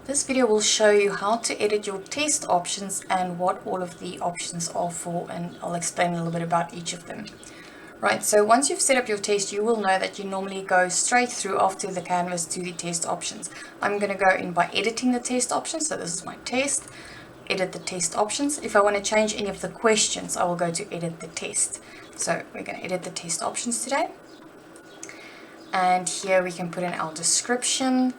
This video will show you how to edit your test options and what all of the options are for, and I'll explain a little bit about each of them. Right, so once you've set up your test, you will know that you normally go straight through after the canvas to the test options. I'm going to go in by editing the test options, so this is my test, edit the test options. If I want to change any of the questions, I will go to edit the test. So we're going to edit the test options today. And here we can put in our description.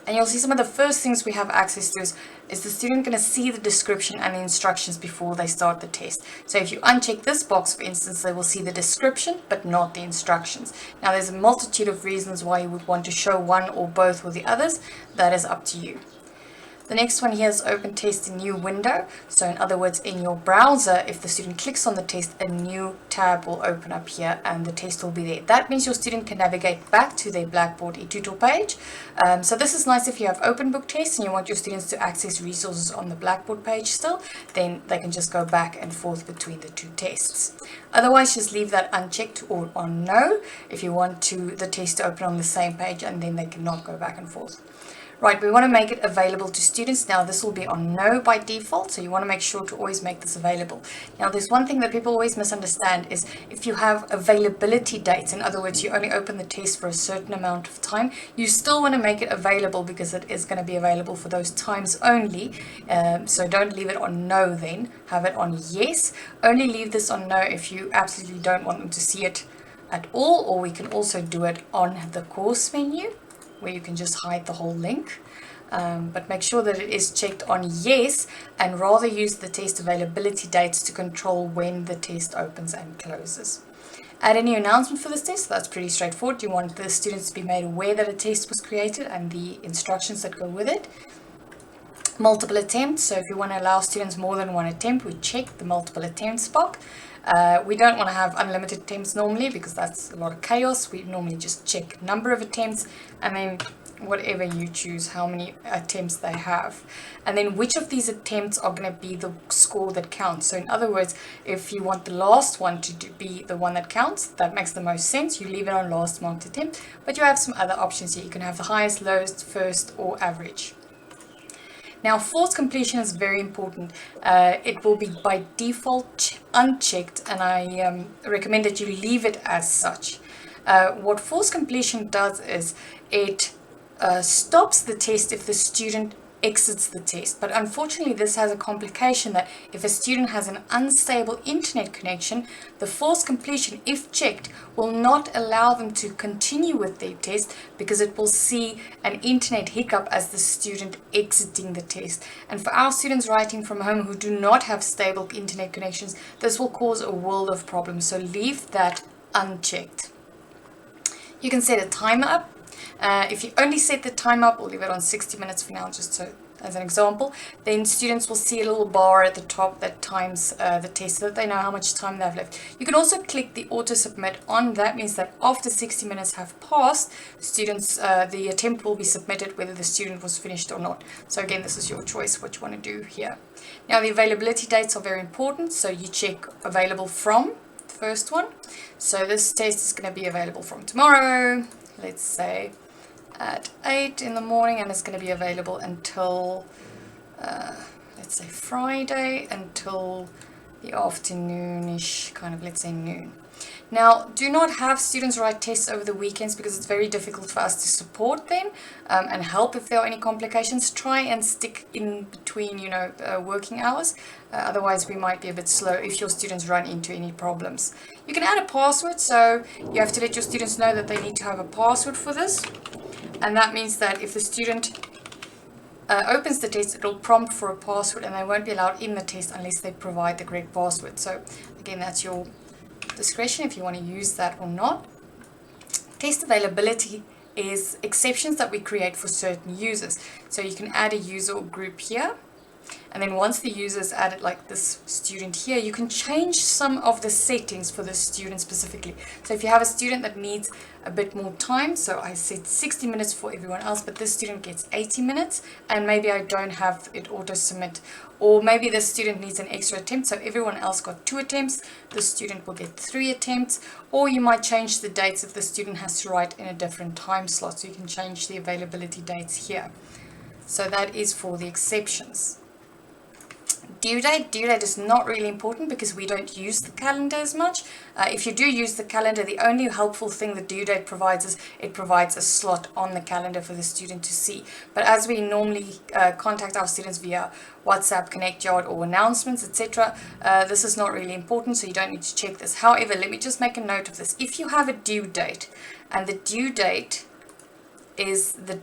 And you'll see some of the first things we have access to is the student going to see the description and the instructions before they start the test. So if you uncheck this box, for instance, they will see the description but not the instructions. Now there's a multitude of reasons why you would want to show one or both or the others. That is up to you. The next one here is open test in new window. So in other words, in your browser, if the student clicks on the test, a new tab will open up here and the test will be there. That means your student can navigate back to their Blackboard eTutor page. So this is nice if you have open book tests and you want your students to access resources on the Blackboard page still, then they can just go back and forth between the two tests. Otherwise, just leave that unchecked or on no if you want the test to open on the same page, and then they cannot go back and forth. Right, we want to make it available to students. Now this will be on no by default, so you want to make sure to always make this available. Now there's one thing that people always misunderstand is if you have availability dates, in other words, you only open the test for a certain amount of time, you still want to make it available because it is going to be available for those times only. So don't leave it on no then, have it on yes. Only leave this on no if you absolutely don't want them to see it at all, or we can also do it on the course menu, where you can just hide the whole link, but make sure that it is checked on yes, and rather use the test availability dates to control when the test opens and closes. Add any announcement for this test. That's pretty straightforward. You want the students to be made aware that a test was created and the instructions that go with it. Multiple attempts. So if you want to allow students more than one attempt, we check the multiple attempts box. We don't want to have unlimited attempts normally because that's a lot of chaos. We normally just check number of attempts and then whatever you choose, how many attempts they have. And then which of these attempts are going to be the score that counts. So in other words, if you want the last one to be the one that counts, that makes the most sense. You leave it on last marked attempt, but you have some other options here. You can have the highest, lowest, first, or average. Now, forced completion is very important. It will be by default unchecked, and I recommend that you leave it as such. What forced completion does is it stops the test if the student exits the test. But unfortunately, this has a complication that if a student has an unstable internet connection, the forced completion, if checked, will not allow them to continue with their test because it will see an internet hiccup as the student exiting the test. And for our students writing from home who do not have stable internet connections, this will cause a world of problems. So leave that unchecked. You can set a timer up. If you only set the time up, we'll leave it on 60 minutes for now, just so as an example, then students will see a little bar at the top that times the test so that they know how much time they have left. You can also click the auto submit on. That means that after 60 minutes have passed, students, the attempt will be submitted whether the student was finished or not. So again, this is your choice what you want to do here. Now the availability dates are very important, so you check available from, the first one. So this test is going to be available from tomorrow, let's say at 8 in the morning, and it's going to be available until let's say Friday until the afternoonish, kind of, let's say noon. Now, do not have students write tests over the weekends because it's very difficult for us to support them and help if there are any complications. Try and stick in between, working hours. Otherwise, we might be a bit slow if your students run into any problems. You can add a password, so you have to let your students know that they need to have a password for this. And that means that if the student opens the test, it will prompt for a password, and they won't be allowed in the test unless they provide the correct password. So again, that's your discretion if you want to use that or not. Test availability is exceptions that we create for certain users. So you can add a user or group here. And then once the user is added, like this student here, you can change some of the settings for the student specifically. So if you have a student that needs a bit more time, so I set 60 minutes for everyone else, but this student gets 80 minutes, and maybe I don't have it auto submit, or maybe this student needs an extra attempt, so everyone else got 2 attempts, the student will get 3 attempts, or you might change the dates if the student has to write in a different time slot, so you can change the availability dates here. So that is for the exceptions. Due date is not really important because we don't use the calendar as much. If you do use the calendar, the only helpful thing the due date provides is it provides a slot on the calendar for the student to see. But as we normally contact our students via WhatsApp, ConnectYard, or announcements, etc., this is not really important, so you don't need to check this. However, let me just make a note of this. If you have a due date, and the due date is the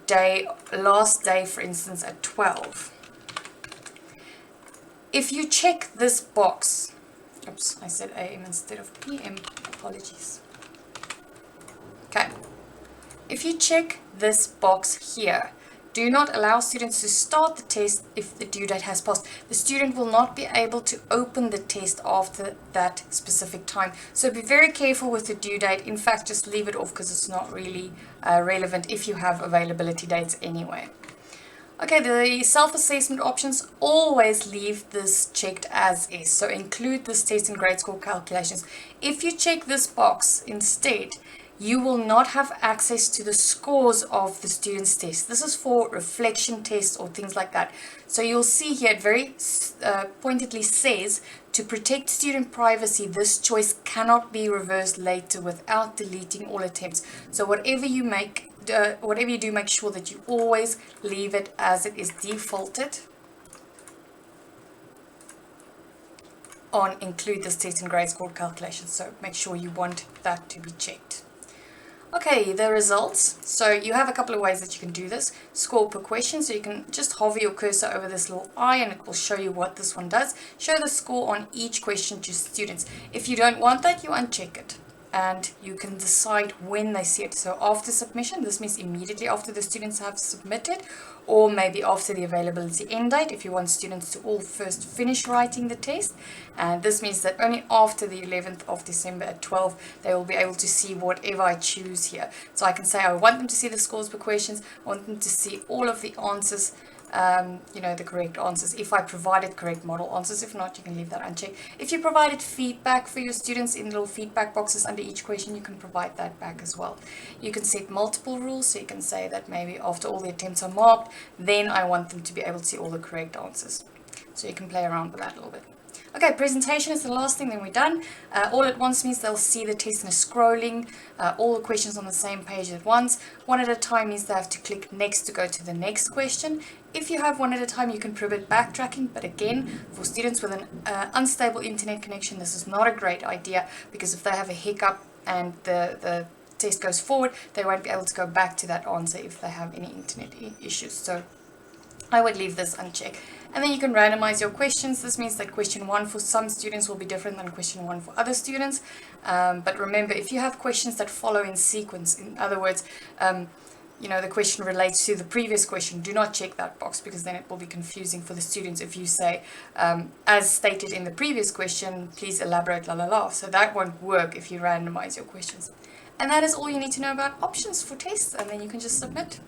last day, for instance, at 12. If you check this box, oops, I said AM instead of PM, apologies. Okay, if you check this box here, do not allow students to start the test if the due date has passed. The student will not be able to open the test after that specific time. So be very careful with the due date. In fact, just leave it off because it's not really relevant if you have availability dates anyway. Okay, the self-assessment options, always leave this checked as is. So include this test in grade score calculations. If you check this box instead, you will not have access to the scores of the student's test. This is for reflection tests or things like that. So you'll see here it very pointedly says, to protect student privacy, this choice cannot be reversed later without deleting all attempts. So whatever you do, make sure that you always leave it as it is defaulted on include this test in grade score calculations. So make sure you want that to be checked. Okay, the results. So you have a couple of ways that you can do this. Score per question. So you can just hover your cursor over this little eye and it will show you what this one does. Show the score on each question to students. If you don't want that, you uncheck it. And you can decide when they see it. So after submission, this means immediately after the students have submitted, or maybe after the availability end date if you want students to all first finish writing the test. And this means that only after the 11th of December at 12 they will be able to see whatever I choose here. So I can say I want them to see the scores per questions, I want them to see all of the answers, the correct answers if I provided correct model answers. If not, you can leave that unchecked. If you provided feedback for your students in little feedback boxes under each question, you can provide that back as well. You can set multiple rules, so you can say that maybe after all the attempts are marked, then I want them to be able to see all the correct answers. So you can play around with that a little bit. Okay, presentation is the last thing, then we're done. All at once means they'll see the test in a scrolling, all the questions on the same page at once. One at a time means they have to click next to go to the next question. If you have one at a time, you can prohibit backtracking, but again, for students with an unstable internet connection, this is not a great idea, because if they have a hiccup and the test goes forward, they won't be able to go back to that answer if they have any internet issues. So I would leave this unchecked. And then you can randomize your questions. This means that question 1 for some students will be different than question 1 for other students. But remember, if you have questions that follow in sequence, in other words, the question relates to the previous question, do not check that box, because then it will be confusing for the students if you say, as stated in the previous question, please elaborate, la la la. So that won't work if you randomize your questions. And that is all you need to know about options for tests, and then you can just submit.